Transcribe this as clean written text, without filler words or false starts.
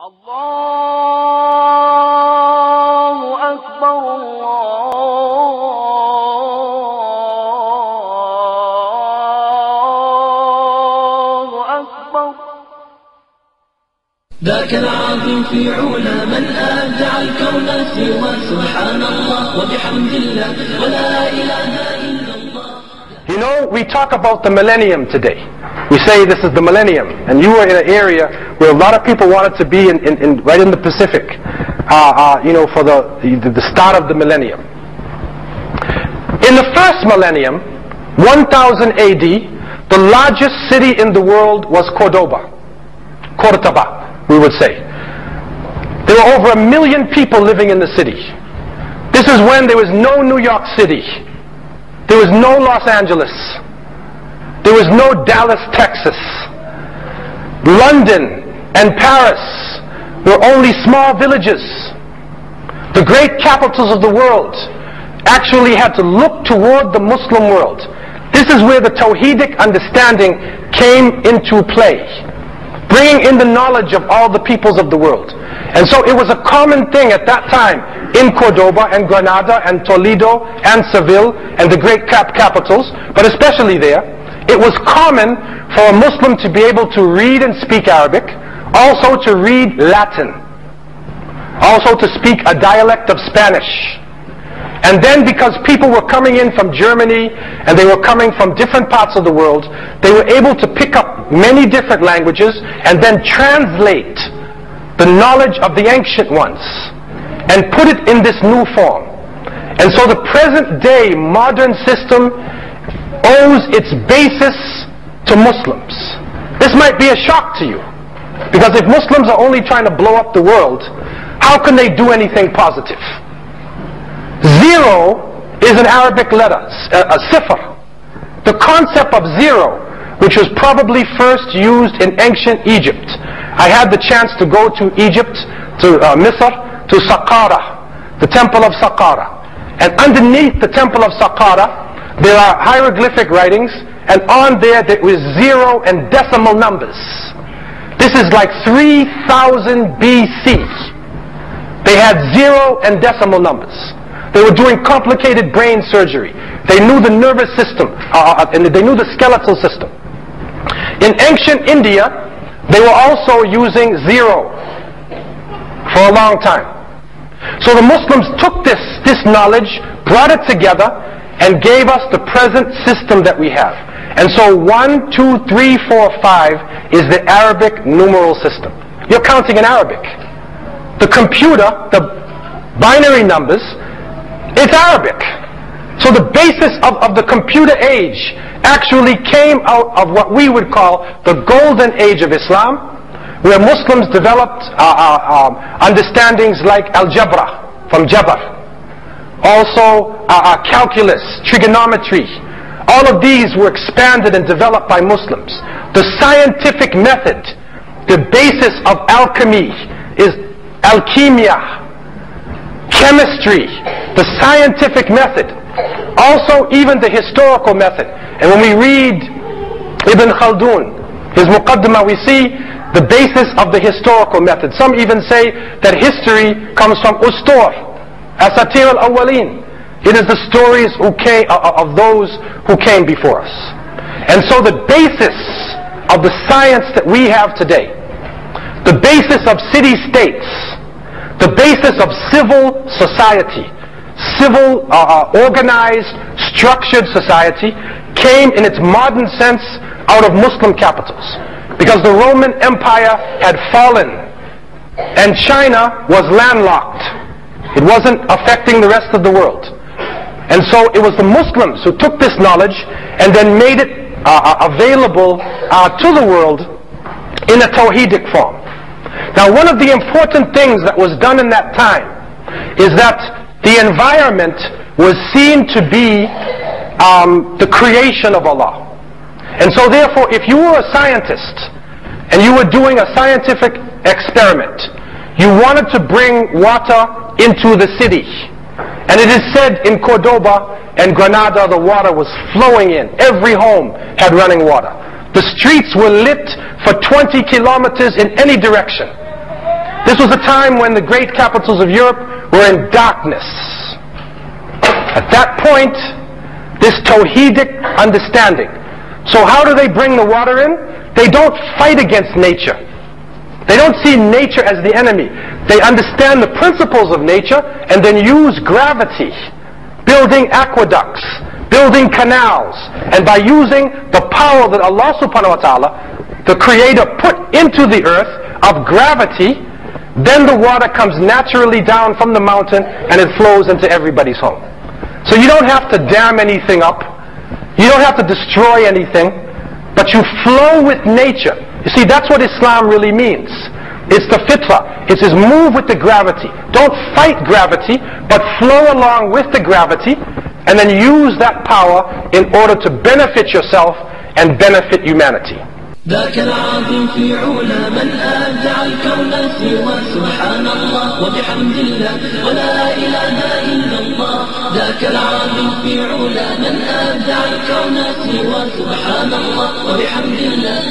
Allahu Akbar, Allahu Akbar. ذاك العظيم في علا من أبدع الكون سوى سبحان الله وبحمد الله ولا إله إلا الله. You know, we talk about the millennium today. We say this is the millennium, and you were in an area where a lot of people wanted to be right in the Pacific, for the start of the millennium. In the first millennium, 1000 AD, the largest city in the world was Cordoba, we would say. There were over 1 million people living in the city. This is when there was no New York City. There was no Los Angeles. There was no Dallas, Texas. London and Paris were only small villages. The great capitals of the world actually had to look toward the Muslim world. This is where the Tawhidic understanding came into play, bringing in the knowledge of all the peoples of the world. And so it was a common thing at that time in Cordoba and Granada and Toledo and Seville and the great capitals, but especially there, it was common for a Muslim to be able to read and speak Arabic, also to read Latin, also to speak a dialect of Spanish. And then because people were coming in from Germany and they were coming from different parts of the world, they were able to pick up many different languages and then translate the knowledge of the ancient ones and put it in this new form. And so the present day modern system owes its basis to Muslims. This might be a shock to you, because if Muslims are only trying to blow up the world, how can they do anything positive? Zero is an Arabic letter, a sifr. The concept of zero, which was probably first used in ancient Egypt. I had the chance to go to Egypt, to Misr, to Saqqara, the temple of Saqqara. And underneath the temple of Saqqara, there are hieroglyphic writings, and on there was zero and decimal numbers. This is like 3000 BC. They had zero and decimal numbers. They were doing complicated brain surgery. They knew the nervous system, and they knew the skeletal system. In ancient India, they were also using zero for a long time. So the Muslims took this knowledge, brought it together, and gave us the present system that we have. And so 1, 2, 3, 4, 5 is the Arabic numeral system. You're counting in Arabic. The computer, the binary numbers, it's Arabic. So the basis of the computer age actually came out of what we would call the golden age of Islam, where Muslims developed understandings like algebra, from Jabr. Also calculus, trigonometry. All of these were expanded and developed by Muslims. The scientific method, the basis of alchemy is alchemia, chemistry, the scientific method. Also even the historical method. And when we read Ibn Khaldun, his Muqaddimah, we see the basis of the historical method. Some even say that history comes from Ustur, Asatir al-Awwalin. It is the stories of those who came before us. And so the basis of the science that we have today, the basis of city-states, the basis of civil society, civil, organized, structured society, came in its modern sense out of Muslim capitals. Because the Roman Empire had fallen, and China was landlocked. It wasn't affecting the rest of the world. And so it was the Muslims who took this knowledge and then made it available to the world in a Tawhidic form. Now, one of the important things that was done in that time is that the environment was seen to be the creation of Allah. And so therefore, if you were a scientist and you were doing a scientific experiment, you wanted to bring water into the city. And it is said in Cordoba and Granada the water was flowing in. Every home had running water. The streets were lit for 20 kilometers in any direction. This was a time when the great capitals of Europe were in darkness. At that point, this Tawhidic understanding. So how do they bring the water in? They don't fight against nature. They don't see nature as the enemy. They understand the principles of nature and then use gravity, building aqueducts, building canals. And by using the power that Allah subhanahu wa ta'ala, the Creator, put into the earth of gravity, then the water comes naturally down from the mountain and it flows into everybody's home. So you don't have to dam anything up. You don't have to destroy anything, but you flow with nature. You see, that's what Islam really means. It's the fitrah. It says move with the gravity. Don't fight gravity, but flow along with the gravity, and then use that power in order to benefit yourself and benefit humanity. ذاك العظيم في علا من أبدع الكون سوى سبحان الله وبحمد الله ولا إله إلا الله. ذاك العظيم في علا من أبدع الكون سوى سبحان الله وبحمد الله